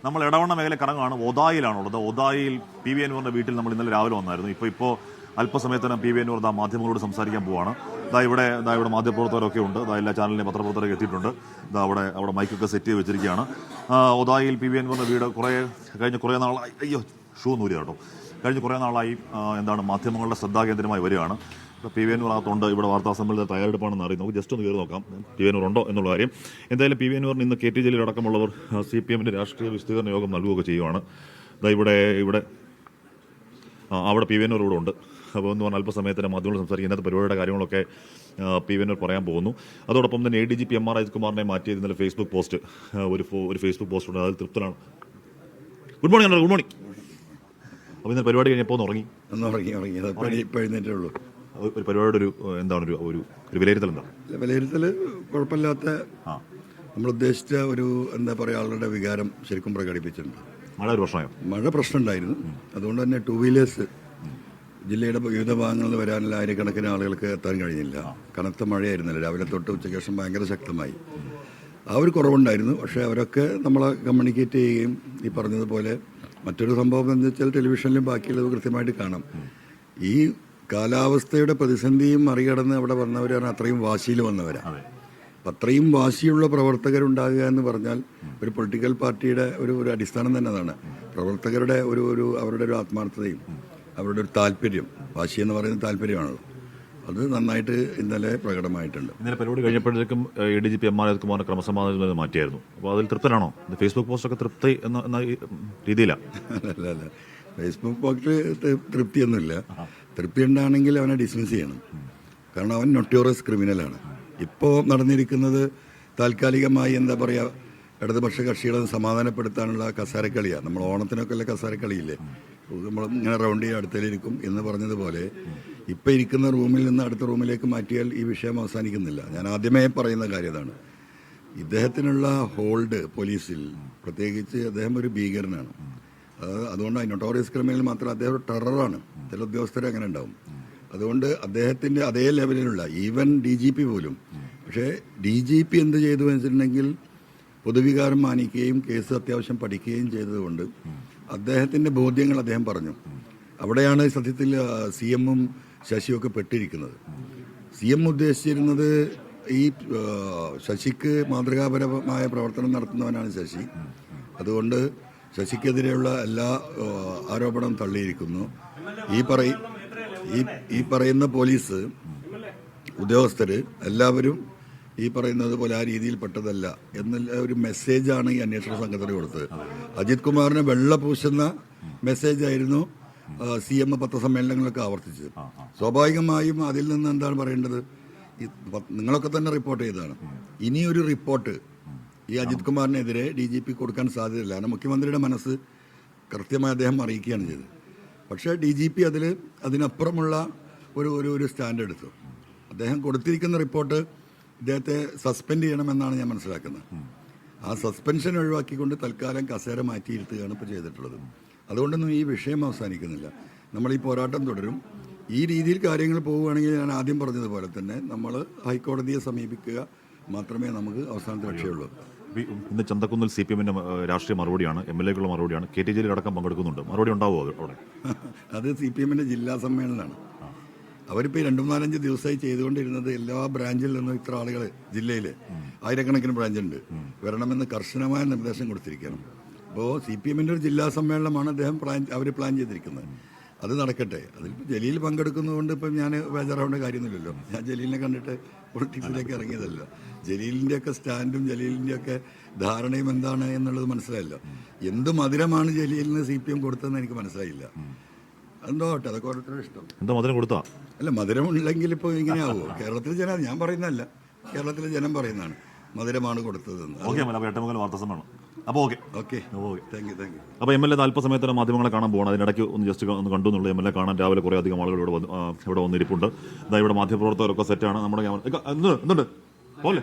നമ്മൾ ഇടവണ്ണ മേഖല കറങ്ങാണ്. ഒതായിലാണുള്ളത്. ഒതായിൽ P V അൻവറിന്റെ വീട്ടിൽ നമ്മൾ ഇന്നലെ രാവിലെ വന്നായിരുന്നു. ഇപ്പോൾ അല്പസമയത്തിന് പി വി അൻവർ മാധ്യമങ്ങളോട് സംസാരിക്കാൻ പോവാണ്. ഇവിടെ മാധ്യമപ്രവർത്തകരൊക്കെ ഉണ്ട്. എല്ലാ ചാനലിലെ പത്രപ്രവർത്തകരൊക്കെ എത്തിയിട്ടുണ്ട്. അവിടെ മൈക്കൊക്കെ സെറ്റ് ചെയ്ത് വെച്ചിരിക്കുകയാണ്. ഒതായിൽ പി വി അൻവറിന്റെ വീട് കഴിഞ്ഞ കുറേ നാളായി കഴിഞ്ഞ കുറേ നാളായി മാധ്യമങ്ങളുടെ ശ്രദ്ധാകേന്ദ്രമായി വരികയാണ്. പി വി അൻവർ അകത്തുണ്ട്. ഇവിടെ വാർത്താ സമ്മേളനത്തിൽ തയ്യാറെടുപ്പാണെന്ന് അറിയും. നമുക്ക് ജസ്റ്റ് ഒന്ന് കയറി നോക്കാം പി വി അൻവർ ഉണ്ടോ എന്നുള്ള കാര്യം. എന്തായാലും പി വി അൻവറിന് ഇന്ന് കെ ടി ജലീൽ അടക്കമുള്ളവർ CPM രാഷ്ട്രീയ വിശദീകരണ യോഗം നൽകുകയൊക്കെ ചെയ്യുവാണ്. അവിടെ പി വി അൻവർ ഇവിടെ ഉണ്ട്. അപ്പോൾ എന്ന് പറഞ്ഞാൽ അല്പസമയത്തിന് മാധ്യമങ്ങൾ സംസാരിക്കും. ഇന്നത്തെ പരിപാടിയുടെ കാര്യങ്ങളൊക്കെ പി വി അൻവർ പറയാൻ പോകുന്നു. അതോടൊപ്പം തന്നെ ADGP MR അജിത്കുമാറിനെ മാറ്റിയത് ഇന്നലെ ഫേസ്ബുക്ക് പോസ്റ്റ് ഒരു ഫേസ്ബുക്ക് പോസ്റ്റ് ഉണ്ട്. അതിൽ തൃപ്തനാണ്. Good morning. Good morning. അപ്പോൾ ഇന്നലെ പരിപാടി കഴിഞ്ഞപ്പോൾ ഉറങ്ങി എഴുന്നേറ്റുള്ളൂ. ഒരു പരിപാടിയുടെ ഒരു വിലയിരുത്തൽ എന്താണ്? വിലയിരുത്തൽ കുഴപ്പമില്ലാത്ത, നമ്മൾ ഉദ്ദേശിച്ച ഒരു ആളുടെ വികാരം ശരിക്കും പ്രകടിപ്പിച്ചിട്ടുണ്ട്. മഴ പ്രശ്നം ഉണ്ടായിരുന്നു. അതുകൊണ്ട് തന്നെ 2 വീലേഴ്സ് ജില്ലയുടെ വിവിധ ഭാഗങ്ങളിൽ നിന്ന് വരാനുള്ള ആയിരക്കണക്കിന് ആളുകൾക്ക് എത്താൻ കഴിഞ്ഞില്ല. കനത്ത മഴയായിരുന്നല്ലോ. രാവിലെ തൊട്ട് ഉച്ചയ്ക്ക് ശേഷം ഭയങ്കര ശക്തമായി. ആ ഒരു കുറവുണ്ടായിരുന്നു. പക്ഷേ അവരൊക്കെ നമ്മളെ കമ്മ്യൂണിക്കേറ്റ് ചെയ്യുകയും ഈ പറഞ്ഞതുപോലെ മറ്റൊരു സംഭവം എന്ന് വെച്ചാൽ ടെലിവിഷനിലും ബാക്കിയുള്ളത് കൃത്യമായിട്ട് കാണാം. ഈ കാലാവസ്ഥയുടെ പ്രതിസന്ധിയും മറികടന്ന് അവിടെ വന്നവരാണ്. അത്രയും വാശിയിൽ വന്നവരാണ്. അത്രയും വാശിയുള്ള പ്രവർത്തകരുണ്ടാകുക എന്ന് പറഞ്ഞാൽ ഒരു പൊളിറ്റിക്കൽ പാർട്ടിയുടെ ഒരു അടിസ്ഥാനം തന്നെ അതാണ്. പ്രവർത്തകരുടെ അവരുടെ ഒരു ആത്മാർത്ഥതയും അവരുടെ ഒരു താല്പര്യം, വാശി എന്ന് പറയുന്ന താല്പര്യമാണല്ലോ, അത് നന്നായിട്ട് ഇന്നലെ പ്രകടമായിട്ടുണ്ട്. ഇന്നലെ പരിപാടി കഴിഞ്ഞപ്പോഴത്തേക്കും ADGP MR അജിത്കുമാറിനെ ക്രമസമാധാനം മാറ്റിയായിരുന്നു. അപ്പോൾ അതിൽ തൃപ്തനാണോ? ഫേസ്ബുക്ക് പോസ്റ്റൊക്കെ തൃപ്തി എന്ന രീതിയിലാണ്. അല്ല, ഫേസ്ബുക്ക് പോസ്റ്റ് തൃപ്തിയൊന്നുമില്ല. തൃപ്തി ഉണ്ടാണെങ്കിൽ അവനെ ഡിസ്മിസ് ചെയ്യണം. കാരണം അവൻ നൊട്ടോറിയസ് ക്രിമിനലാണ്. ഇപ്പോൾ നടന്നിരിക്കുന്നത് താൽക്കാലികമായി ഇടതുപക്ഷ കക്ഷികളെ സമാധാനപ്പെടുത്താനുള്ള കസാരക്കളിയാണ്. നമ്മൾ ഓണത്തിനൊക്കെ ഉള്ള കസാരക്കളിയില്ലേ, നമ്മൾ ഇങ്ങനെ റൗണ്ട് ചെയ്യാൻ അടുത്തേലിരിക്കും എന്ന് പറഞ്ഞതുപോലെ ഇപ്പം ഇരിക്കുന്ന റൂമിൽ നിന്ന് അടുത്ത റൂമിലേക്ക് മാറ്റിയാൽ ഈ വിഷയം അവസാനിക്കുന്നില്ല. ഞാൻ ആദ്യമേ പറയുന്ന കാര്യം അതാണ്. ഇദ്ദേഹത്തിനുള്ള ഹോൾഡ് പോലീസിൽ, പ്രത്യേകിച്ച് അദ്ദേഹം ഒരു ഭീകരനാണ്. അതുകൊണ്ട് നൊട്ടോറിയസ് ക്രിമിനൽ മാത്രം അദ്ദേഹം ഒരു ടെററാണ്. ചില ഉദ്യോഗസ്ഥരെ അങ്ങനെ ഉണ്ടാവും. അതുകൊണ്ട് അദ്ദേഹത്തിൻ്റെ അതേ ലെവലിലുള്ള ഈവൻ DGP പോലും. പക്ഷേ DGP എന്ത് ചെയ്തു വെച്ചിട്ടുണ്ടെങ്കിൽ പൊതുവികാരം മാനിക്കുകയും കേസ് അത്യാവശ്യം പഠിക്കുകയും ചെയ്തതുകൊണ്ട് അദ്ദേഹത്തിൻ്റെ ബോധ്യങ്ങൾ അദ്ദേഹം പറഞ്ഞു. അവിടെയാണ് സത്യത്തിൽ CM-ഉം ശശിയൊക്കെ പെട്ടിരിക്കുന്നത്. CM ഉദ്ദേശിച്ചിരുന്നത് ഈ ശശിക്ക് മാതൃകാപരമായ പ്രവർത്തനം നടത്തുന്നവനാണ് ശശി. അതുകൊണ്ട് ശശിക്കെതിരെയുള്ള എല്ലാ ആരോപണം തള്ളിയിരിക്കുന്നു. ഈ പറയുന്ന പോലീസ് ഉദ്യോഗസ്ഥർ എല്ലാവരും ഈ പറയുന്നത് പോലെ ആ രീതിയിൽ പെട്ടതല്ല എന്നുള്ള ഒരു മെസ്സേജാണ് ഈ അന്വേഷണ സംഘത്തിന് കൊടുത്തത്. അജിത് കുമാറിനെ വെള്ള പൂശുന്ന മെസ്സേജായിരുന്നു CM പത്രസമ്മേളനങ്ങളൊക്കെ ആവർത്തിച്ചത്. സ്വാഭാവികമായും അതിൽ നിന്ന് എന്താണ് പറയേണ്ടത്? നിങ്ങളൊക്കെ തന്നെ റിപ്പോർട്ട് ചെയ്തതാണ്. ഇനിയൊരു റിപ്പോർട്ട് ഈ അജിത് കുമാറിനെതിരെ DGP കൊടുക്കാൻ സാധ്യതയില്ല. കാരണം മുഖ്യമന്ത്രിയുടെ മനസ്സ് കൃത്യമായി അദ്ദേഹം അറിയിക്കുകയാണ് ചെയ്തത്. പക്ഷേ DGP അതിനപ്പുറമുള്ള ഒരു സ്റ്റാൻഡ് എടുത്തു. അദ്ദേഹം കൊടുത്തിരിക്കുന്ന റിപ്പോർട്ട് ഇദ്ദേഹത്തെ സസ്പെൻഡ് ചെയ്യണമെന്നാണ് ഞാൻ മനസ്സിലാക്കുന്നത്. ആ സസ്പെൻഷൻ ഒഴിവാക്കിക്കൊണ്ട് തൽക്കാലം കസേര മാറ്റിയിരുത്തുകയാണ് ഇപ്പോൾ ചെയ്തിട്ടുള്ളത്. അതുകൊണ്ടൊന്നും ഈ വിഷയം അവസാനിക്കുന്നില്ല. നമ്മൾ ഈ പോരാട്ടം തുടരും. ഈ രീതിയിൽ കാര്യങ്ങൾ പോവുകയാണെങ്കിൽ ഞാൻ ആദ്യം പറഞ്ഞതുപോലെ തന്നെ നമ്മൾ ഹൈക്കോടതിയെ സമീപിക്കുക മാത്രമേ നമുക്ക് അവസാനത്തെ രക്ഷയുള്ളൂ. ഇന്ന് ചന്തക്കുന്നിൽ CPM-ന്റെ രാഷ്ട്രീയ മറുപടിയാണ്, MLA-ക്കുള്ള മറുപടിയാണ്. KT ജലീൽ അടക്കം പങ്കെടുക്കുന്നുണ്ട്. മറുപടി ഉണ്ടാവുമോ അവിടെ? അത് CPM-ന്റെ ജില്ലാ സമ്മേളനമാണ്. അവരിപ്പോൾ 2-4-5 ദിവസമായി ചെയ്തുകൊണ്ടിരുന്നത് എല്ലാ ബ്രാഞ്ചിൽ നിന്നും ഇത്ര ആളുകൾ, ജില്ലയിൽ ആയിരക്കണക്കിന് ബ്രാഞ്ചുണ്ട്, വരണമെന്ന് കർശനമായ നിർദ്ദേശം കൊടുത്തിരിക്കണം. അപ്പോൾ CPM-ന്റെ ഒരു ജില്ലാ സമ്മേളനമാണ് അവർ പ്ലാൻ ചെയ്തിരിക്കുന്നത്. അത് നടക്കട്ടെ. അതിൽ ജലീൽ പങ്കെടുക്കുന്നതുകൊണ്ട് ഇപ്പം ഞാൻ ബേജാറാവേണ്ട കാര്യമൊന്നുമില്ലല്ലോ. ഞാൻ ജലീലിനെ കണ്ടിട്ട് പൊളിറ്റിക്സിലേക്ക് ഇറങ്ങിയതല്ലോ. ജലീലിൻ്റെയൊക്കെ സ്റ്റാൻഡും ജലീലിൻ്റെയൊക്കെ ധാരണയും എന്താണ് എന്നുള്ളത് മനസ്സിലായില്ല. എന്ത് മധുരമാണ് ജലീലിന് CPM കൊടുത്തതെന്ന് എനിക്ക് മനസ്സിലായില്ല. എന്തോ ആട്ടെ, അതൊക്കെ ഓരോരുത്തരുടെ ഇഷ്ടം. എന്താ മധുരം കൊടുത്താ? അല്ല, മധുരമുണ്ടെങ്കിൽ ഇപ്പോൾ ഇങ്ങനെയാവുമോ? കേരളത്തിലെ ജനം, ഞാൻ പറയുന്നതല്ല, കേരളത്തിലെ ജനം പറയുന്നതാണ് മധുരമാണ് കൊടുത്തതെന്ന്. അപ്പോൾ MLA അല്പസമയത്തിന് മാധ്യമങ്ങളെ കാണാൻ പോകണം. അതിനിടയ്ക്ക് ഒന്ന് കണ്ടു എന്നുള്ളൂ. MLA കാണാൻ രാവിലെ കുറേ അധികം ആളുകൾ ഇവിടെ വന്നിരിപ്പുണ്ട്. ഇവിടെ മാധ്യമപ്രവർത്തകരൊക്കെ സെറ്റാണ്. നമ്മുടെ എന്തുണ്ട് പോലെ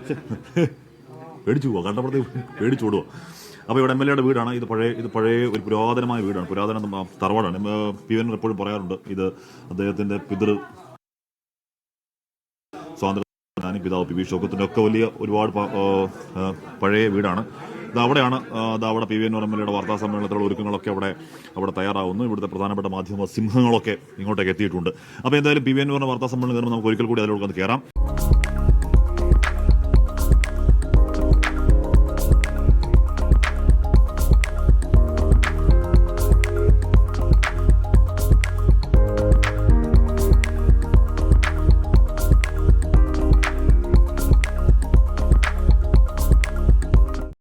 പേടിച്ചു പോവാ, കണ്ടപ്പോഴത്തേക്ക് പേടിച്ചു വിടുക. അപ്പോൾ ഇവിടെ MLA-യുടെ വീടാണ്. ഇത് പഴയ ഒരു പുരാതനമായ വീടാണ്, പുരാതന തറവാടാണ്. പി വി അൻവർ എപ്പോഴും പറയാറുണ്ട് ഇത് അദ്ദേഹത്തിൻ്റെ സ്വാതന്ത്ര്യ പിതാവ് PV ഷൗക്കത്തിൻ്റെ ഒക്കെ ഒരുപാട് പഴയ വീടാണ്. അവിടെയാണ് അവിടെ P V Anvar M L എയുടെ വാർത്താ സമ്മേളനത്തിലുള്ള ഒരുക്കങ്ങളൊക്കെ അവിടെ തയ്യാറാവുന്നു. ഇവിടുത്തെ പ്രധാനപ്പെട്ട മാധ്യമ സിംഹങ്ങളൊക്കെ ഇങ്ങോട്ടേക്ക് എത്തിയിട്ടുണ്ട്. അപ്പോൾ എന്തായാലും പി വി അൻവറിന്റെ വാർത്താ സമ്മേളനം കയറുമ്പോൾ നമുക്ക് ഒരിക്കൽ കൂടി അതിലൂടെ കയറാം.